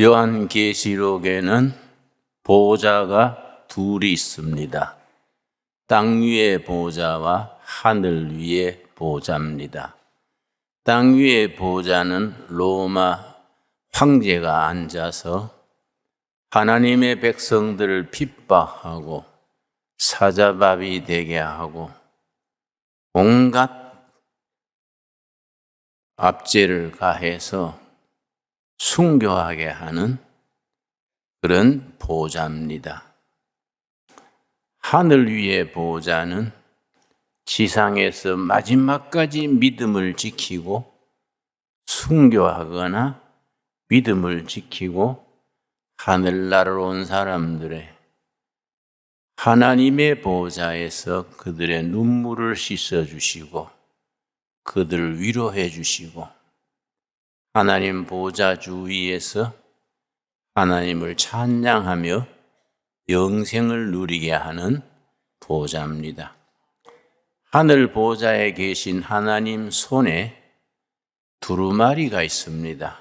요한계시록에는 보좌가 둘이 있습니다. 땅 위의 보좌와 하늘 위의 보좌입니다. 땅 위의 보좌는 로마 황제가 앉아서 하나님의 백성들을 핍박하고 사자밥이 되게 하고 온갖 압제를 가해서 순교하게 하는 그런 보좌입니다. 하늘 위의 보좌는 지상에서 마지막까지 믿음을 지키고 순교하거나 믿음을 지키고 하늘나라로 온 사람들의 하나님의 보좌에서 그들의 눈물을 씻어주시고 그들을 위로해 주시고 하나님 보좌 주위에서 하나님을 찬양하며 영생을 누리게 하는 보좌입니다. 하늘 보좌에 계신 하나님 손에 두루마리가 있습니다.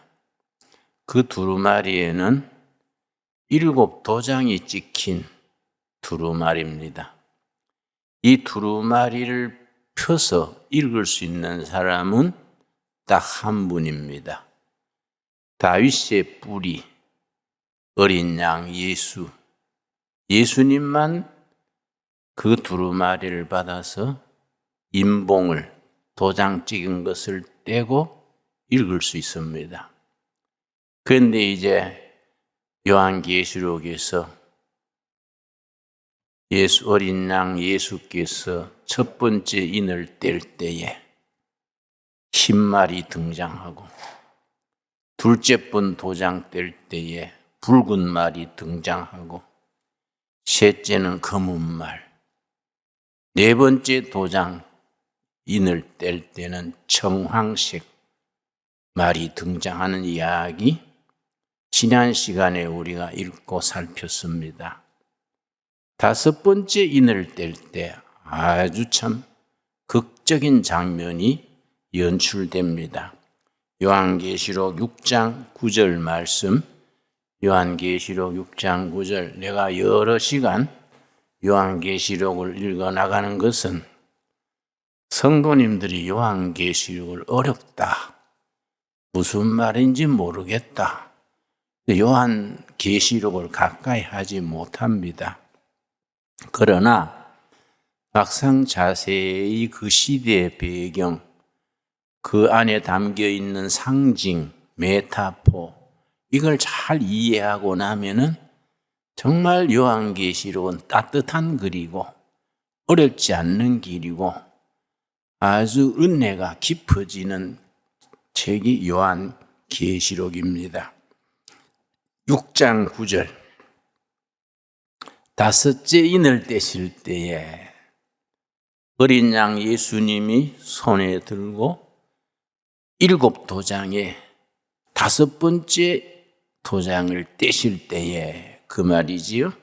그 두루마리에는 7 도장이 찍힌 두루마리입니다. 이 두루마리를 펴서 읽을 수 있는 사람은 딱 한 분입니다. 다윗의 뿌리, 어린 양 예수님만 그 두루마리를 받아서 인봉을 도장 찍은 것을 떼고 읽을 수 있습니다. 그런데 이제 요한계시록에서 어린 양 예수께서 첫 번째 인을 뗄 때에 흰 말이 등장하고 둘째 번 도장 뗄 때에 붉은 말이 등장하고 셋째는 검은 말, 네 번째 도장 인을 뗄 때는 청황색 말이 등장하는 이야기 지난 시간에 우리가 읽고 살폈습니다. 5 번째 인을 뗄 때 아주 참 극적인 장면이 연출됩니다. 요한계시록 6장 9절 말씀, 요한계시록 6장 9절, 내가 여러 시간 요한계시록을 읽어나가는 것은 성도님들이 요한계시록을 어렵다, 무슨 말인지 모르겠다, 요한계시록을 가까이 하지 못합니다. 그러나 막상 자세히 그 시대의 배경, 그 안에 담겨있는 상징, 메타포, 이걸 잘 이해하고 나면은 정말 요한계시록은 따뜻한 글이고 어렵지 않는 길이고 아주 은혜가 깊어지는 책이 요한계시록입니다. 6장 9절, 5째 인을 떼실 때에 어린 양 예수님이 손에 들고 7 도장에 5 번째 도장을 떼실 때에 그 말이지요.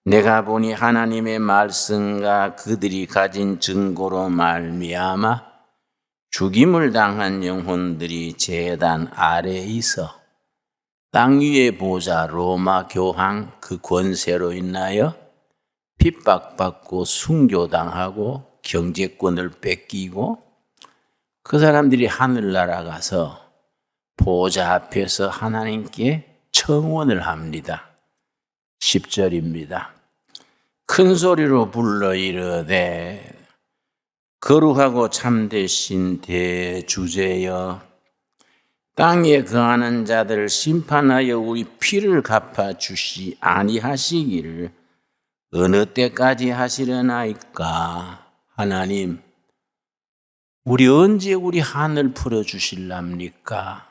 내가 보니 하나님의 말씀과 그들이 가진 증거로 말미암아 죽임을 당한 영혼들이 제단 아래에 있어 땅 위의 보좌 로마 교황 그 권세로 인하여 핍박받고 순교당하고 경제권을 뺏기고 그 사람들이 하늘나라 가서 보좌 앞에서 하나님께 청원을 합니다. 10절입니다. 큰 소리로 불러 이르되 거룩하고 참되신 대주제여, 땅에 거하는 자들을 심판하여 우리 피를 갚아주시 아니하시기를 어느 때까지 하시려나이까. 하나님, 우리 언제 우리 한을 풀어주실랍니까?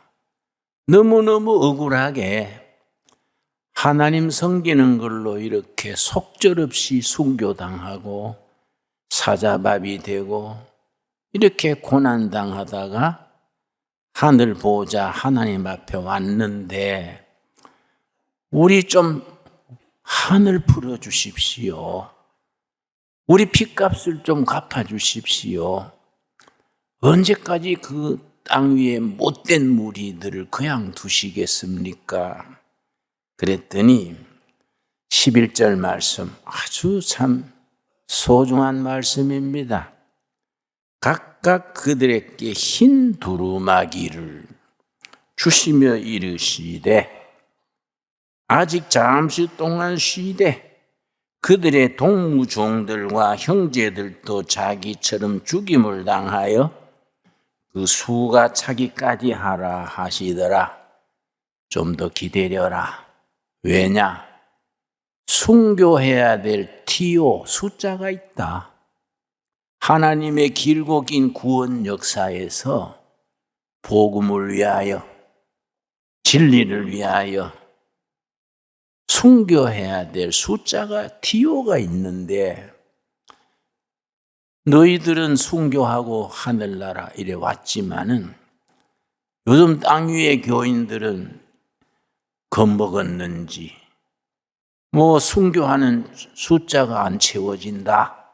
너무너무 억울하게 하나님 섬기는 걸로 이렇게 속절없이 순교당하고 사자밥이 되고 이렇게 고난당하다가 하늘 보좌 하나님 앞에 왔는데 우리 좀 한을 풀어주십시오. 우리 핏값을 좀 갚아주십시오. 언제까지 그 땅 위에 못된 무리들을 그냥 두시겠습니까? 그랬더니 11절 말씀 아주 참 소중한 말씀입니다. 각각 그들에게 흰 두루마기를 주시며 이르시되 아직 잠시 동안 쉬되 그들의 동무종들과 형제들도 자기처럼 죽임을 당하여 그 수가 차기까지 하라 하시더라. 좀 더 기다려라. 왜냐? 순교해야 될 티오 숫자가 있다. 하나님의 길고 긴 구원 역사에서 복음을 위하여 진리를 위하여 순교해야 될 숫자가 티오가 있는데 너희들은 순교하고 하늘나라 이래 왔지만은 요즘 땅 위의 교인들은 겁먹었는지 순교하는 숫자가 안 채워진다.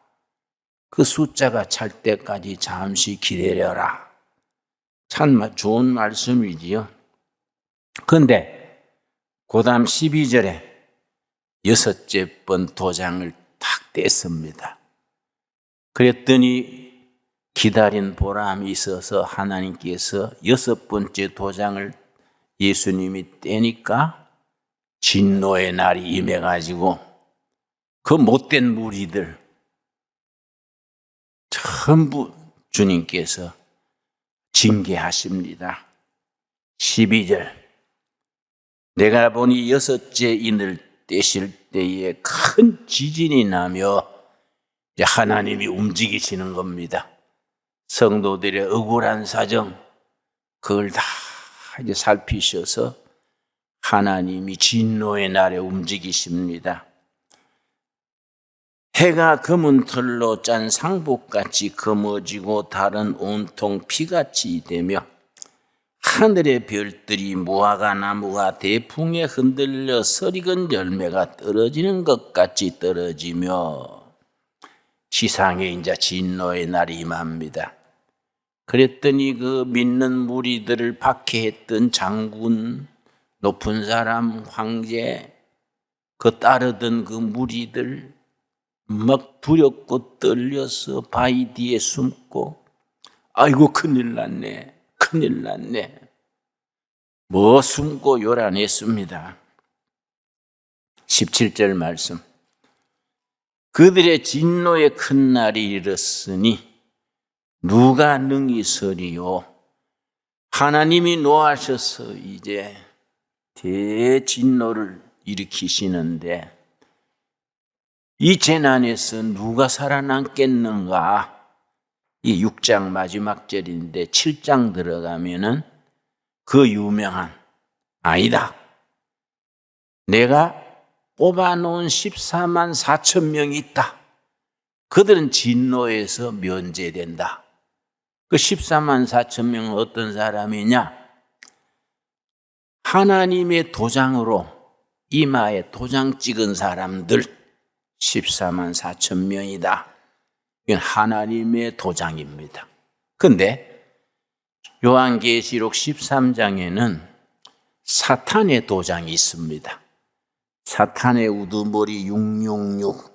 그 숫자가 찰 때까지 잠시 기다려라. 참 좋은 말씀이지요. 그런데 그 다음 12절에 여섯째 번 도장을 탁 뗐습니다. 그랬더니 기다린 보람이 있어서 하나님께서 여섯 번째 도장을 예수님이 떼니까 진노의 날이 임해가지고 그 못된 무리들 전부 주님께서 징계하십니다. 12절 내가 보니 여섯째 인을 떼실 때에 큰 지진이 나며 이제 하나님이 움직이시는 겁니다. 성도들의 억울한 사정 그걸 다 이제 살피셔서 하나님이 진노의 날에 움직이십니다. 해가 검은 털로 짠 상복같이 검어지고 달은 온통 피같이 되며 하늘의 별들이 무화과 나무가 대풍에 흔들려 설익은 열매가 떨어지는 것 같이 떨어지며 지상에 이제 진노의 날이 임합니다. 그랬더니 그 믿는 무리들을 박해했던 장군, 높은 사람, 황제, 그 따르던 그 무리들 막 두렵고 떨려서 바위 뒤에 숨고 아이고 큰일 났네. 큰일 났네. 숨고 요란했습니다. 17절 말씀. 그들의 진노의 큰 날이 이르렀으니 누가 능히 서리요. 하나님이 노하셔서 이제 대진노를 일으키시는데 이 재난에서 누가 살아남겠는가? 이 6장 마지막 절인데 7장 들어가면은 그 유명한 아니다. 내가 뽑아놓은 14만 4천 명이 있다. 그들은 진노에서 면제된다. 그 14만 4천 명은 어떤 사람이냐? 하나님의 도장으로 이마에 도장 찍은 사람들 14만 4천 명이다. 이건 하나님의 도장입니다. 그런데 요한계시록 13장에는 사탄의 도장이 있습니다. 사탄의 우두머리 666,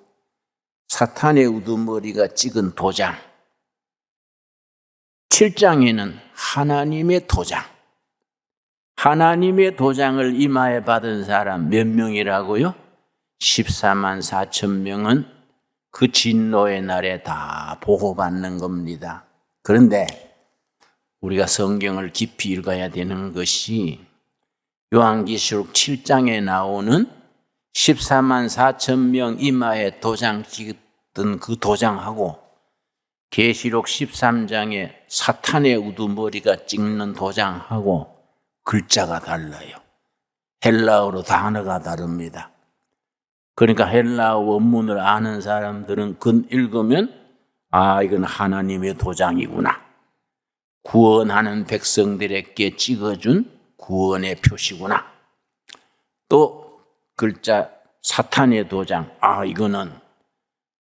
사탄의 우두머리가 찍은 도장. 7장에는 하나님의 도장. 하나님의 도장을 이마에 받은 사람 몇 명이라고요? 14만 4천 명은 그 진노의 날에 다 보호받는 겁니다. 그런데 우리가 성경을 깊이 읽어야 되는 것이 요한계시록 7장에 나오는 14만 4천 명 이마에 도장 찍었던 그 도장하고 계시록 13장에 사탄의 우두머리가 찍는 도장하고 글자가 달라요. 헬라어로 단어가 다릅니다. 그러니까 헬라어 원문을 아는 사람들은 그 읽으면 이건 하나님의 도장이구나. 구원하는 백성들에게 찍어준 구원의 표시구나. 또 글자 사탄의 도장, 이거는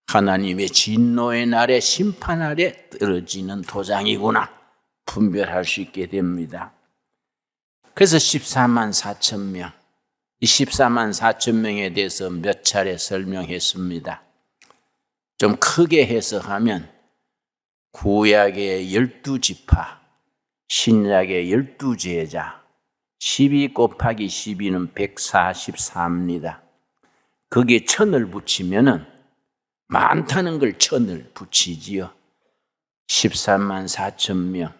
하나님의 진노의 날에 심판 아래 떨어지는 도장이구나. 분별할 수 있게 됩니다. 그래서 14만 4천 명, 이 14만 4천 명에 대해서 몇 차례 설명했습니다. 좀 크게 해석하면 구약의 12지파, 신약의 12제자, 12 곱하기 12는 144입니다. 거기에 1000을 붙이면은 많다는 걸 1000을 붙이지요. 14만 4천 명.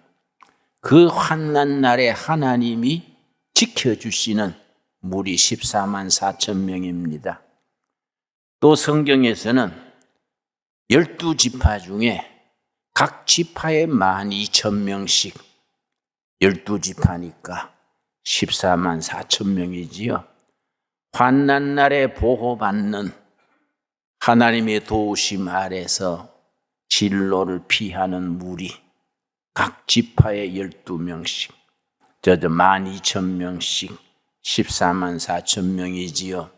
그 환난 날에 하나님이 지켜주시는 무리 14만 4천 명입니다. 또 성경에서는 12지파 중에 각 지파에 12,000명씩 12지파니까 14만 4천 명이지요. 환난 날에 보호받는 하나님의 도우심 아래서 진로를 피하는 무리 각 지파에 12명씩 12,000명씩 14만 4천 명이지요.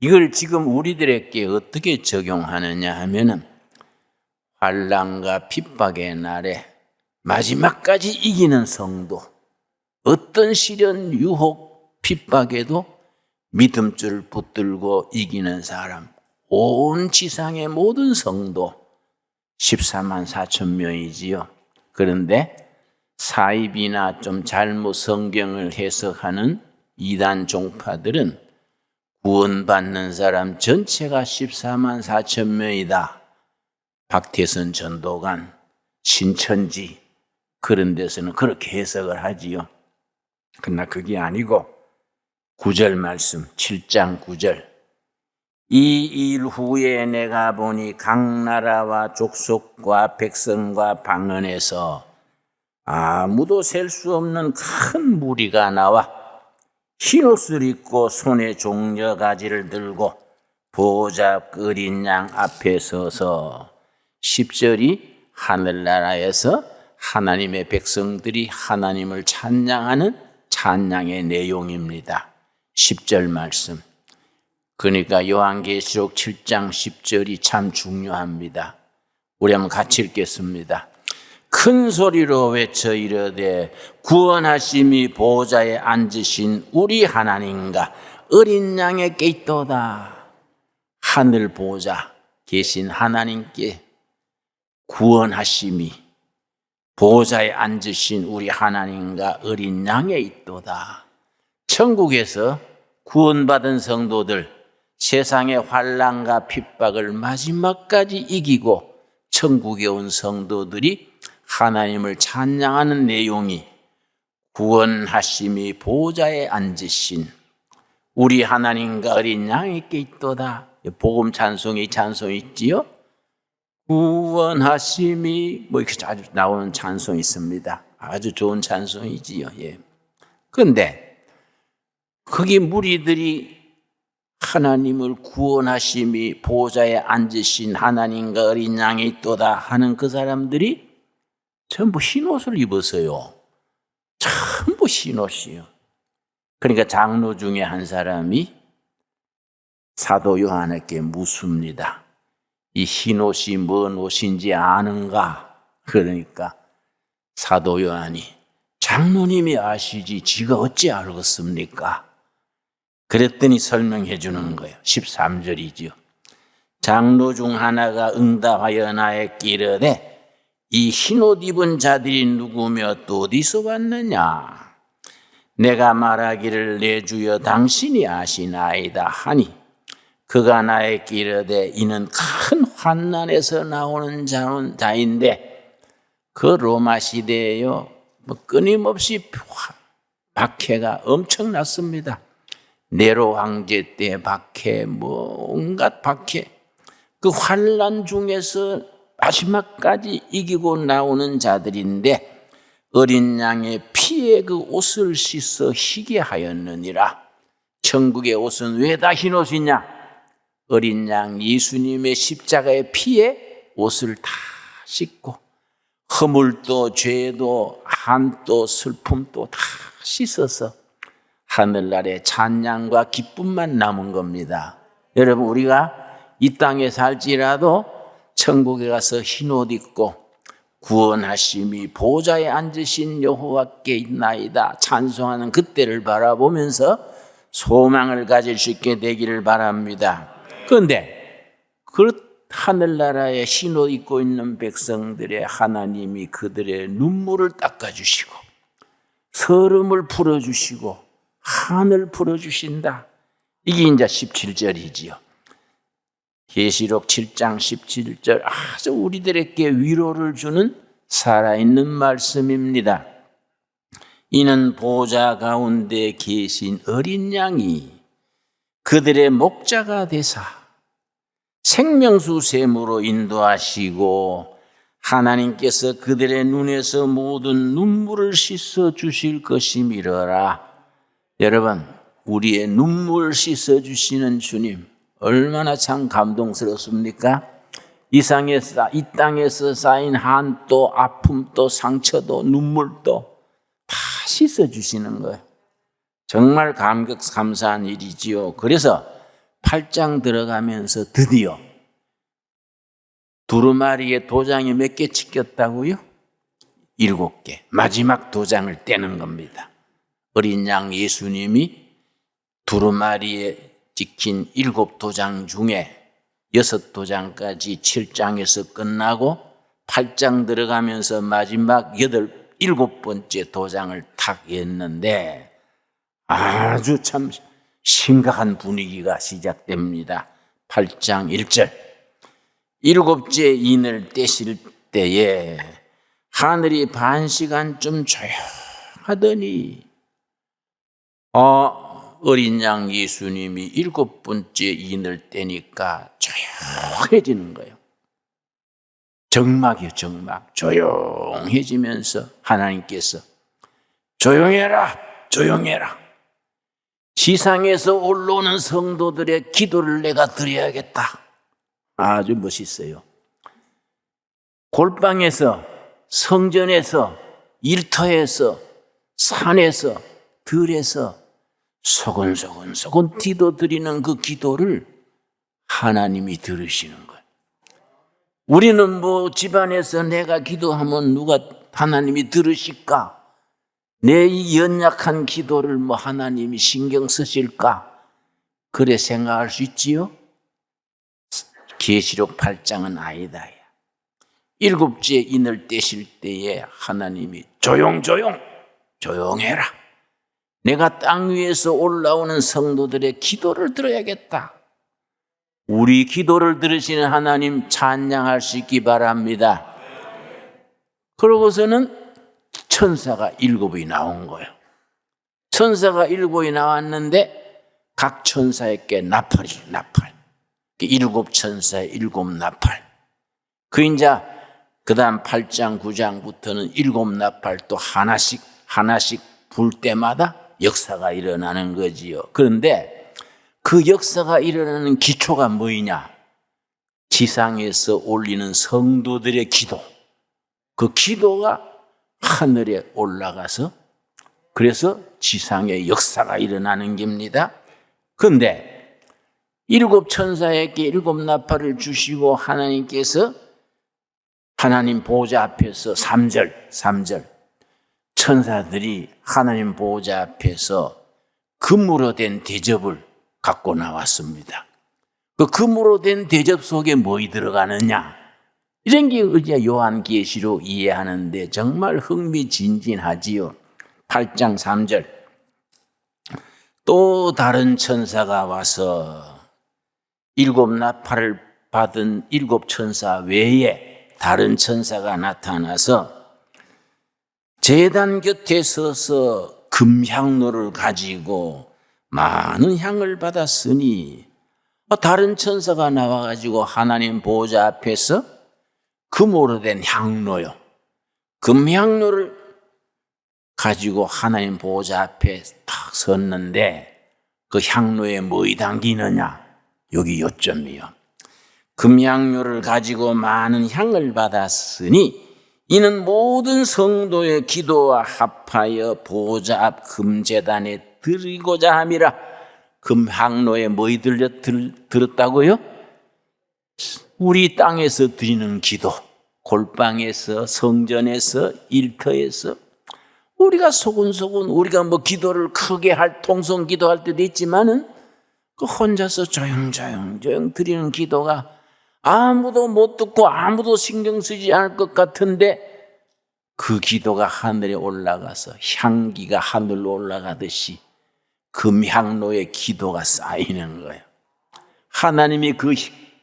이걸 지금 우리들에게 어떻게 적용하느냐 하면은 환난과 핍박의 날에 마지막까지 이기는 성도, 어떤 시련, 유혹, 핍박에도 믿음줄을 붙들고 이기는 사람, 온 지상의 모든 성도 14만 4천 명이지요. 그런데 사입이나 좀 잘못 성경을 해석하는 이단 종파들은 구원받는 사람 전체가 14만 4천 명이다. 박태선 전도관, 신천지 그런 데서는 그렇게 해석을 하지요. 그러나 그게 아니고 9절 말씀 7장 9절 이 일 후에 내가 보니 각 나라와 족속과 백성과 방언에서 아무도 셀 수 없는 큰 무리가 나와 흰옷을 입고 손에 종려가지를 들고 보좌 어린 양 앞에 서서 10절이 하늘나라에서 하나님의 백성들이 하나님을 찬양하는 찬양의 내용입니다. 10절 말씀. 그러니까 요한계시록 7장 10절이 참 중요합니다. 우리 한번 같이 읽겠습니다. 큰 소리로 외쳐 이르되 구원하심이 보좌에 앉으신 우리 하나님과 어린 양에게 있도다. 하늘 보좌 계신 하나님께 구원하심이 보좌에 앉으신 우리 하나님과 어린 양에 있도다. 천국에서 구원받은 성도들 세상의 환난과 핍박을 마지막까지 이기고 천국에 온 성도들이 하나님을 찬양하는 내용이 구원하심이 보좌에 앉으신 우리 하나님과 어린 양에게 있도다. 복음 찬송이 찬송 있지요? 구원하심이 뭐 이렇게 자주 나오는 찬송이 있습니다. 아주 좋은 찬송이지요. 예. 그런데 거기 무리들이 하나님을 구원하심이 보좌에 앉으신 하나님과 어린 양이 있도다 하는 그 사람들이 전부 흰옷을 입었어요. 전부 흰옷이요. 그러니까 장로 중에 한 사람이 사도 요한에게 묻습니다. 이 흰옷이 뭔 옷인지 아는가? 그러니까 사도 요한이 장로님이 아시지 지가 어찌 알겠습니까? 그랬더니 설명해 주는 거예요. 13절이지요. 장로 중 하나가 응답하여 나에게 이르되 이 흰옷 입은 자들이 누구며 또 어디서 왔느냐? 내가 말하기를 내 주여 당신이 아시나이다 하니 그가 나에게 이르되 이는 큰 환난에서 나오는 자인데 그 로마 시대에요 끊임없이 박해가 엄청났습니다. 네로 황제 때 박해 온갖 박해 그 환난 중에서 마지막까지 이기고 나오는 자들인데 어린 양의 피에 그 옷을 씻어 희게 하였느니라. 천국의 옷은 왜 다 흰옷이냐? 어린 양 예수님의 십자가의 피에 옷을 다 씻고 허물도 죄도 한도 슬픔도 다 씻어서 하늘나라의 찬양과 기쁨만 남은 겁니다. 여러분 우리가 이 땅에 살지라도 천국에 가서 흰옷 입고 구원하심이 보좌에 앉으신 여호와께 있나이다 찬송하는 그때를 바라보면서 소망을 가질 수 있게 되기를 바랍니다. 그런데 그 하늘나라에 흰옷 입고 있는 백성들의 하나님이 그들의 눈물을 닦아주시고 서름을 풀어주시고 한을 풀어주신다. 이게 이제 17절이지요. 계시록 7장 17절 아주 우리들에게 위로를 주는 살아있는 말씀입니다. 이는 보좌 가운데 계신 어린 양이 그들의 목자가 되사 생명수 샘으로 인도하시고 하나님께서 그들의 눈에서 모든 눈물을 씻어 주실 것이미러라. 여러분, 우리의 눈물 씻어 주시는 주님 얼마나 참 감동스럽습니까? 이 땅에서 쌓인 한도, 아픔도, 상처도, 눈물도 다 씻어 주시는 거예요. 정말 감사한 일이지요. 그래서 8장 들어가면서 드디어 두루마리에 도장이 몇 개 찍혔다고요? 7개. 마지막 도장을 떼는 겁니다. 어린 양 예수님이 두루마리에 찍힌 7도장 중에 6도장까지 7장에서 끝나고 8장 들어가면서 마지막 7번째 도장을 탁 였는데 아주 참 심각한 분위기가 시작됩니다. 8장 1절. 7째 인을 떼실 때에 하늘이 반 시간쯤 조용하더니 어린 양 예수님이 7번째 인을 떼니까 조용해지는 거예요. 정막이요, 정막. 조용해지면서 하나님께서 조용해라, 조용해라. 지상에서 올라오는 성도들의 기도를 내가 드려야겠다. 아주 멋있어요. 골방에서, 성전에서, 일터에서, 산에서, 들에서 소곤소곤 기도 드리는 그 기도를 하나님이 들으시는 거예요. 우리는 뭐 집안에서 내가 기도하면 누가 하나님이 들으실까? 내 이 연약한 기도를 뭐 하나님이 신경 쓰실까? 그래 생각할 수 있지요? 계시록 8장은 아니다. 7째 인을 떼실 때에 하나님이 조용해라. 내가 땅 위에서 올라오는 성도들의 기도를 들어야겠다. 우리 기도를 들으시는 하나님 찬양할 수 있기 바랍니다. 그러고서는 천사가 7이 나온 거예요. 천사가 7이 나왔는데 각 천사에게 나팔. 7천사의 7나팔. 그 다음 8장 9장부터는 7나팔 또 하나씩 불 때마다 역사가 일어나는 거지요. 그런데 그 역사가 일어나는 기초가 뭐냐? 지상에서 올리는 성도들의 기도. 그 기도가 하늘에 올라가서 그래서 지상에 역사가 일어나는 겁니다. 그런데 7천사에게 7나팔을 주시고 하나님께서 하나님 보좌 앞에서 3절 천사들이 하나님 보좌 앞에서 금으로 된 대접을 갖고 나왔습니다. 그 금으로 된 대접 속에 뭐이 들어가느냐? 이런 게 우리가 요한계시록 이해하는데 정말 흥미진진하지요. 8장 3절. 또 다른 천사가 와서 7나팔을 받은 7천사 외에 다른 천사가 나타나서 제단 곁에 서서 금향로를 가지고 많은 향을 받았으니 다른 천사가 나와가지고 하나님 보좌 앞에서 금으로 된 향로요. 금향로를 가지고 하나님 보좌 앞에 딱 섰는데 그 향로에 뭐이 담기느냐? 여기 요점이요. 금향로를 가지고 많은 향을 받았으니 이는 모든 성도의 기도와 합하여 보좌 앞 금제단에 드리고자 함이라. 금향로에 뭐이 들었다고요? 우리 땅에서 드리는 기도, 골방에서, 성전에서, 일터에서 우리가 소근소근 우리가 뭐 기도를 크게 할 통성 기도할 때도 있지만은 그 혼자서 조용조용 드리는 기도가 아무도 못 듣고 아무도 신경 쓰지 않을 것 같은데 그 기도가 하늘에 올라가서 향기가 하늘로 올라가듯이 금향로의 기도가 쌓이는 거예요. 하나님이 그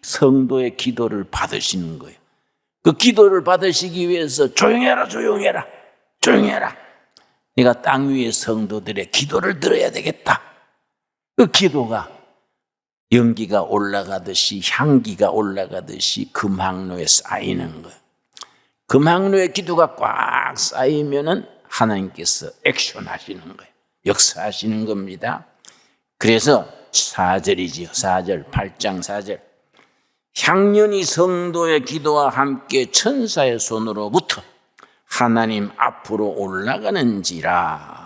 성도의 기도를 받으시는 거예요. 그 기도를 받으시기 위해서 조용해라. 내가 땅 위의 성도들의 기도를 들어야 되겠다. 그 기도가 연기가 올라가듯이 향기가 올라가듯이 금항로에 쌓이는 거예요. 금항로의 기도가 꽉 쌓이면은 하나님께서 액션하시는 거예요. 역사하시는 겁니다. 그래서 4절이지요. 4절, 8장 4절. 향년이 성도의 기도와 함께 천사의 손으로부터 하나님 앞으로 올라가는지라.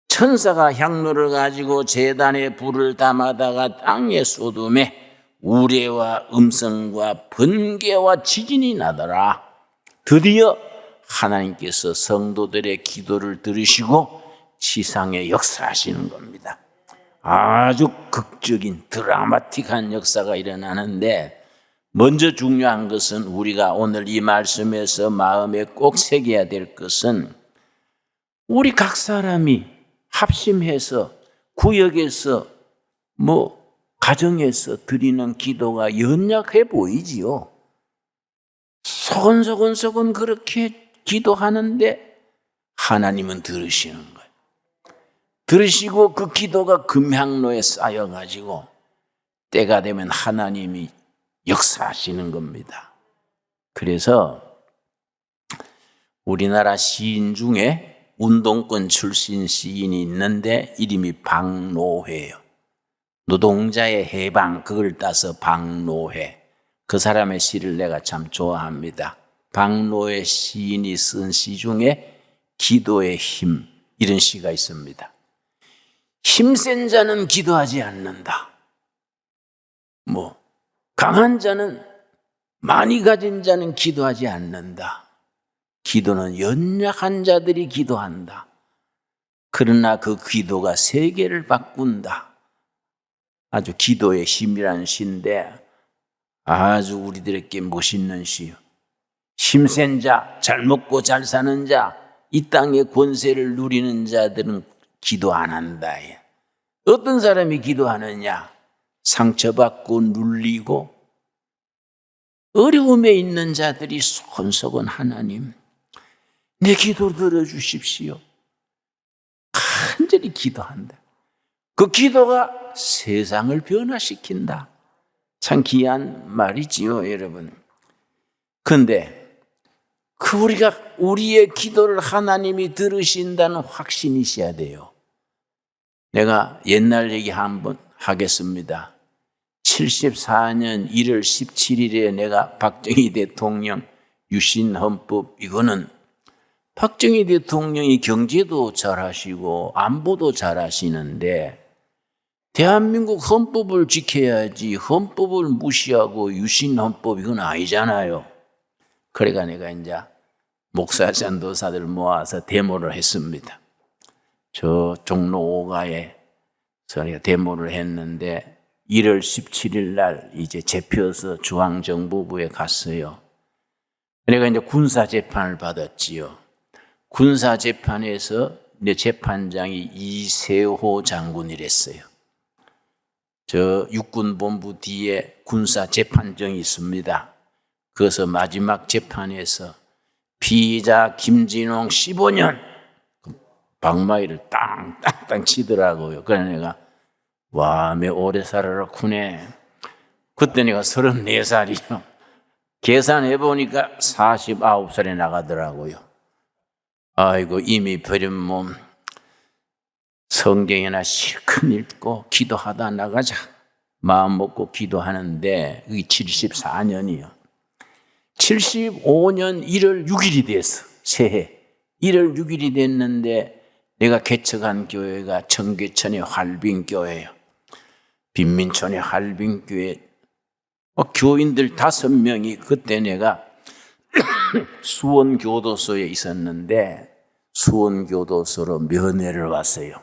천사가 향로를 가지고 제단에 불을 담아다가 땅에 쏟음에 우레와 음성과 번개와 지진이 나더라. 드디어 하나님께서 성도들의 기도를 들으시고 지상에 역사하시는 겁니다. 아주 극적인 드라마틱한 역사가 일어나는데 먼저 중요한 것은 우리가 오늘 이 말씀에서 마음에 꼭 새겨야 될 것은 우리 각 사람이 합심해서 구역에서 가정에서 드리는 기도가 연약해 보이지요. 소근소근 그렇게 기도하는데 하나님은 들으시는 거예요. 들으시고 그 기도가 금향로에 쌓여가지고 때가 되면 하나님이 역사하시는 겁니다. 그래서 우리나라 시인 중에 운동권 출신 시인이 있는데 이름이 박노해예요. 노동자의 해방 그걸 따서 박노해. 그 사람의 시를 내가 참 좋아합니다. 박노해 시인이 쓴 시 중에 기도의 힘 이런 시가 있습니다. 힘센 자는 기도하지 않는다. 강한 자는 많이 가진 자는 기도하지 않는다. 기도는 연약한 자들이 기도한다. 그러나 그 기도가 세계를 바꾼다. 아주 기도의 힘이라는 시인데 아주 우리들에게 멋있는 시요. 힘센 자, 잘 먹고 잘 사는 자, 이 땅의 권세를 누리는 자들은 기도 안 한다. 어떤 사람이 기도하느냐? 상처받고 눌리고 어려움에 있는 자들이 손석은 하나님 내 기도 들어주십시오. 간절히 기도한다. 그 기도가 세상을 변화시킨다. 참 귀한 말이지요, 여러분. 그런데 우리의 기도를 하나님이 들으신다는 확신이 있어야 돼요. 내가 옛날 얘기 한번 하겠습니다. 74년 1월 17일에 내가 박정희 대통령 유신헌법 이거는 박정희 대통령이 경제도 잘하시고 안보도 잘하시는데 대한민국 헌법을 지켜야지 헌법을 무시하고 유신헌법 이건 아니잖아요. 그러니까 내가 이제 목사 전도사들 모아서 데모를 했습니다. 저 종로 5가에 저희가 데모를 했는데 1월 17일 날 이제 잡혀서 중앙정보부에 갔어요. 내가 이제 군사재판을 받았지요. 군사재판에서 내 재판장이 이세호 장군이랬어요. 저 육군본부 뒤에 군사재판정이 있습니다. 그래서 마지막 재판에서 피의자 김진홍 15년 방망이를 땅땅땅 치더라고요. 그래서 내가 와, 매 오래 살아라쿠네. 그때 내가 34살이요. 계산해보니까 49살에 나가더라고요. 아이고, 이미 버린 몸 성경이나 실컷 읽고 기도하다 나가자. 마음 먹고 기도하는데 그게 74년이요. 75년 1월 6일이 됐어. 새해 1월 6일이 됐는데 내가 개척한 교회가 청계천의 활빈교회예요. 빈민촌의 활빈교회 교인들 5명이 그때 내가 수원교도소에 있었는데 수원교도소로 면회를 왔어요.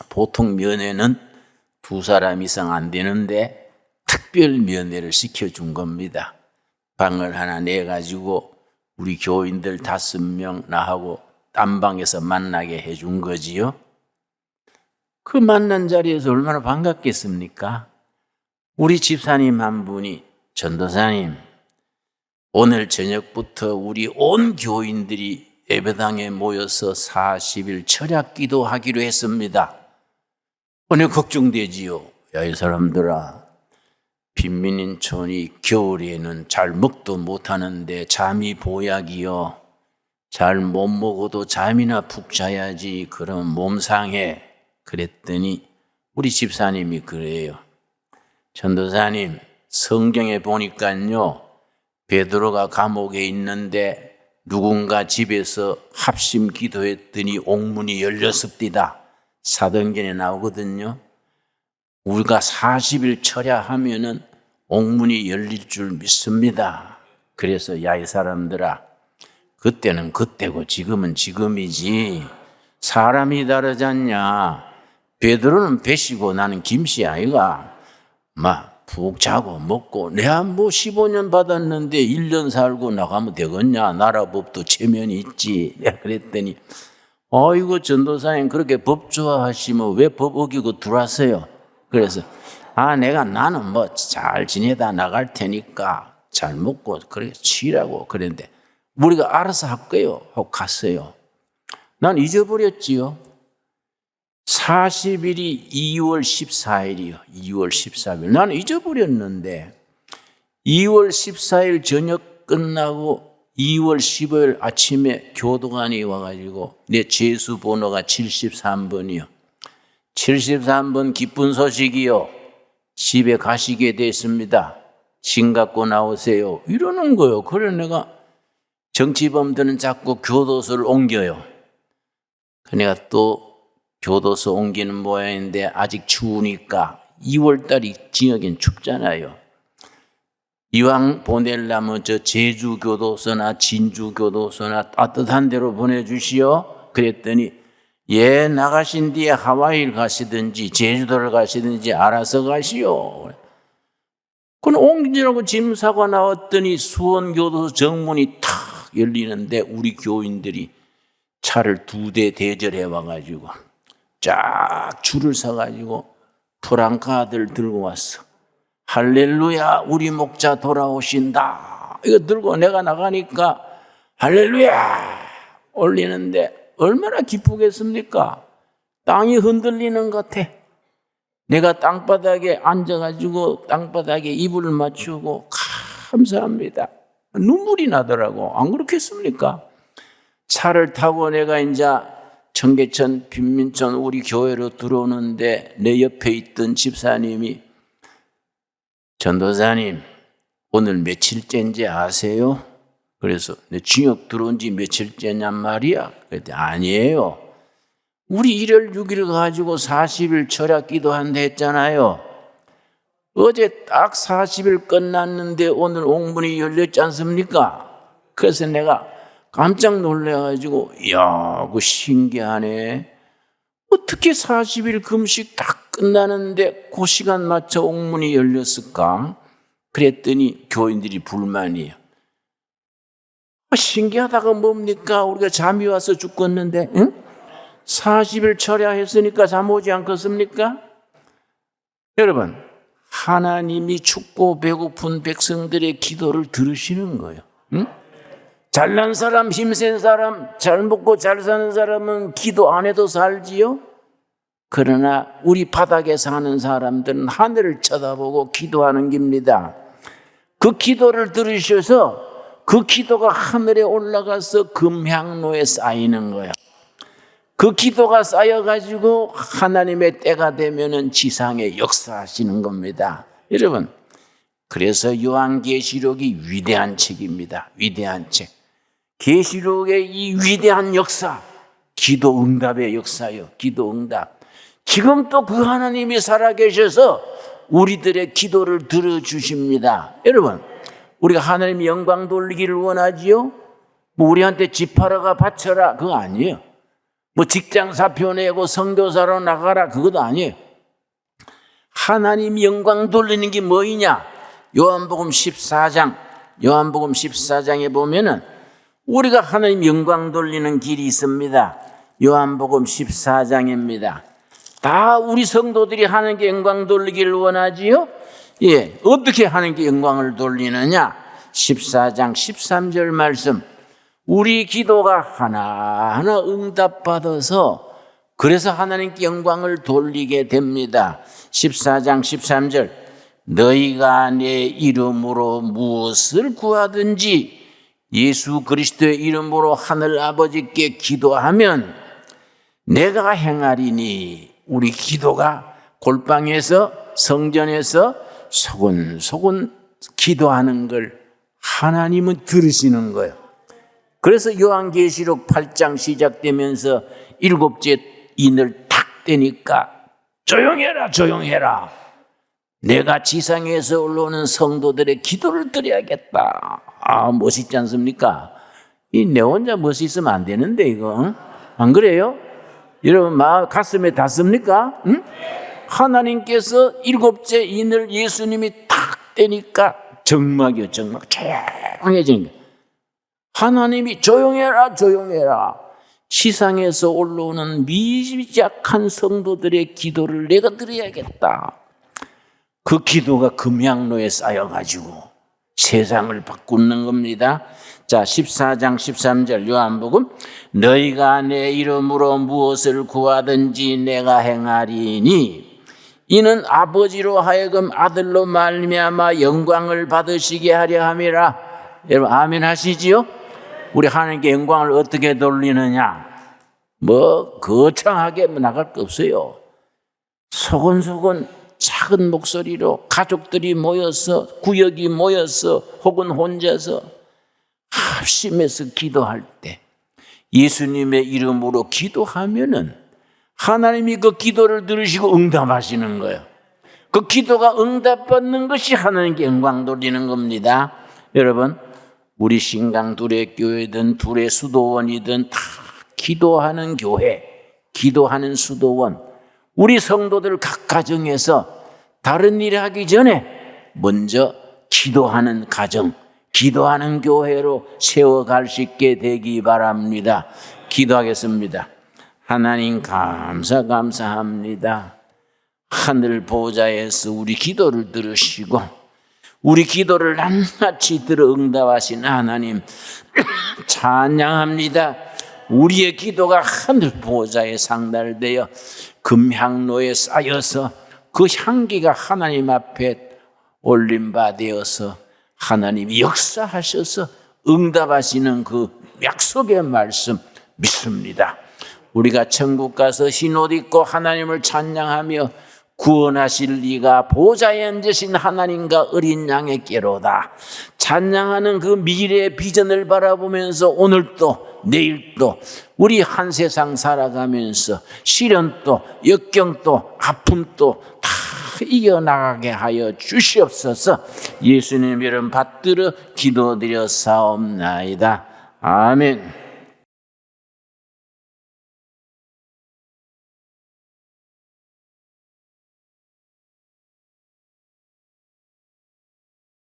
보통 면회는 2사람 이상 안 되는데 특별 면회를 시켜준 겁니다. 방을 하나 내가지고 우리 교인들 5명 나하고 딴 방에서 만나게 해준 거지요. 그 만난 자리에서 얼마나 반갑겠습니까? 우리 집사님 한 분이 전도사님, 오늘 저녁부터 우리 온 교인들이 예배당에 모여서 40일 철야 기도하기로 했습니다. 오늘 걱정되지요. 야, 이 사람들아, 빈민인촌이 겨울에는 잘 먹도 못하는데 잠이 보약이요. 잘 못 먹어도 잠이나 푹 자야지. 그럼 몸 상해. 그랬더니 우리 집사님이 그래요. 전도사님, 성경에 보니까요, 베드로가 감옥에 있는데 누군가 집에서 합심 기도했더니 옥문이 열렸습니다. 사도행전에 나오거든요. 우리가 40일 철야하면은 옥문이 열릴 줄 믿습니다. 그래서 야, 이 사람들아, 그때는 그때고 지금은 지금이지 사람이 다르잖냐. 베드로는 배시고 나는 김씨 아이가 막 푹 자고 먹고 내가 뭐 15년 받았는데 1년 살고 나가면 되겠냐. 나라법도 체면이 있지. 내가 그랬더니 어이구 전도사님 그렇게 법 좋아하시면 왜 법 어기고 들어왔어요? 그래서 나는 뭐 잘 지내다 나갈 테니까 잘 먹고 그렇게 치라고 그랬는데 우리가 알아서 할 거예요 하고 갔어요. 난 잊어버렸지요. 40일이 2월 14일이요. 2월 14일. 나는 잊어버렸는데 2월 14일 저녁 끝나고 2월 15일 아침에 교도관이 와가지고 내 죄수 번호가 73번이요. 73번 기쁜 소식이요. 집에 가시게 됐습니다. 진 갖고 나오세요. 이러는 거예요. 그래 내가 정치범들은 자꾸 교도소를 옮겨요. 내가 또 교도소 옮기는 모양인데 아직 추우니까 2월달이 지역엔 춥잖아요. 이왕 보내려면 저 제주교도소나 진주교도소나 따뜻한 데로 보내주시오. 그랬더니 예, 나가신 뒤에 하와이를 가시든지 제주도를 가시든지 알아서 가시오. 그건 옮기라고 짐사가 나왔더니 수원교도소 정문이 탁 열리는데 우리 교인들이 차를 2대 대절해 와가지고 쫙 줄을 서가지고 프랑카드를 들고 왔어. 할렐루야, 우리 목자 돌아오신다. 이거 들고 내가 나가니까 할렐루야 올리는데 얼마나 기쁘겠습니까? 땅이 흔들리는 것 같아. 내가 땅바닥에 앉아가지고 땅바닥에 이불을 맞추고 감사합니다. 눈물이 나더라고. 안 그렇겠습니까? 차를 타고 내가 이제 청계천 빈민촌 우리 교회로 들어오는데 내 옆에 있던 집사님이 전도사님 오늘 며칠째인지 아세요? 그래서 내 징역 들어온 지 며칠째냔 말이야. 그랬더니 아니에요. 우리 1월 6일 가지고 40일 철야 기도한다 했잖아요. 어제 딱 40일 끝났는데 오늘 옥문이 열렸지 않습니까? 그래서 내가 깜짝 놀래가지고 이야, 그 신기하네. 어떻게 40일 금식 딱 끝나는데 그 시간 맞춰 옥문이 열렸을까? 그랬더니 교인들이 불만이에요. 신기하다가 뭡니까? 우리가 잠이 와서 죽겠는데 응? 40일 철야했으니까 잠 오지 않겠습니까? 여러분, 하나님이 춥고 배고픈 백성들의 기도를 들으시는 거예요. 응? 잘난 사람, 힘센 사람, 잘 먹고 잘 사는 사람은 기도 안 해도 살지요? 그러나 우리 바닥에 사는 사람들은 하늘을 쳐다보고 기도하는 겁니다. 그 기도를 들으셔서 그 기도가 하늘에 올라가서 금향로에 쌓이는 거예요. 그 기도가 쌓여가지고 하나님의 때가 되면은 지상에 역사하시는 겁니다. 여러분, 그래서 요한계시록이 위대한 책입니다. 위대한 책. 계시록의 이 위대한 역사, 기도 응답의 역사요. 기도 응답. 지금 또 그 하나님이 살아계셔서 우리들의 기도를 들어주십니다. 여러분, 우리가 하나님의 영광 돌리기를 원하지요? 뭐 우리한테 집 팔아가 바쳐라 그거 아니에요. 뭐 직장 사표 내고 선교사로 나가라 그것도 아니에요. 하나님 영광 돌리는 게 뭐이냐? 요한복음 14장에 보면은 우리가 하나님 영광 돌리는 길이 있습니다. 요한복음 14장입니다. 다 우리 성도들이 하나님께 영광 돌리기를 원하지요? 예, 어떻게 하나님께 영광을 돌리느냐? 14장 13절 말씀. 우리 기도가 하나하나 응답받아서 그래서 하나님께 영광을 돌리게 됩니다. 14장 13절. 너희가 내 이름으로 무엇을 구하든지 예수 그리스도의 이름으로 하늘 아버지께 기도하면 내가 행하리니. 우리 기도가 골방에서 성전에서 소곤소곤 기도하는 걸 하나님은 들으시는 거예요. 그래서 요한계시록 8장 시작되면서 7째 인을 탁 떼니까 조용해라 조용해라. 내가 지상에서 올라오는 성도들의 기도를 드려야겠다. 아, 멋있지 않습니까? 내 혼자 멋있으면 안 되는데 이거. 안 그래요? 여러분 가슴에 닿습니까? 응? 하나님께서 7째 인을 예수님이 탁 떼니까 정막이요 정막 조용해지는 거예요. 하나님이 조용해라 조용해라. 지상에서 올라오는 미약한 성도들의 기도를 내가 드려야겠다. 그 기도가 금양로에 쌓여가지고 세상을 바꾸는 겁니다. 자, 14장 13절 요한복음. 너희가 내 이름으로 무엇을 구하든지 내가 행하리니 이는 아버지로 하여금 아들로 말미암아 영광을 받으시게 하려 함이라. 여러분 아멘 하시지요? 우리 하나님께 영광을 어떻게 돌리느냐? 뭐 거창하게 나갈 거 없어요. 소곤소곤 작은 목소리로 가족들이 모여서 구역이 모여서 혹은 혼자서 합심해서 기도할 때 예수님의 이름으로 기도하면은 하나님이 그 기도를 들으시고 응답하시는 거예요. 그 기도가 응답받는 것이 하나님께 영광 돌리는 겁니다. 여러분 우리 신강 둘의 교회든 둘의 수도원이든 다 기도하는 교회, 기도하는 수도원, 우리 성도들 각 가정에서 다른 일 하기 전에 먼저 기도하는 가정, 기도하는 교회로 세워갈 수 있게 되기 바랍니다. 기도하겠습니다. 하나님 감사합니다. 하늘 보좌에서 우리 기도를 들으시고 우리 기도를 낱낱이 들어 응답하신 하나님 찬양합니다. 우리의 기도가 하늘 보좌에 상달되어 금향로에 쌓여서 그 향기가 하나님 앞에 올림바 되어서 하나님이 역사하셔서 응답하시는 그 약속의 말씀 믿습니다. 우리가 천국 가서 흰 옷 입고 하나님을 찬양하며 구원하실 이가 보좌에 앉으신 하나님과 어린 양에게로다. 찬양하는 그 미래의 비전을 바라보면서 오늘도 내일도 우리 한 세상 살아가면서 시련도 역경도 아픔도 다 이겨나가게 하여 주시옵소서. 예수님 이름 받들어 기도드려 사옵나이다. 아멘.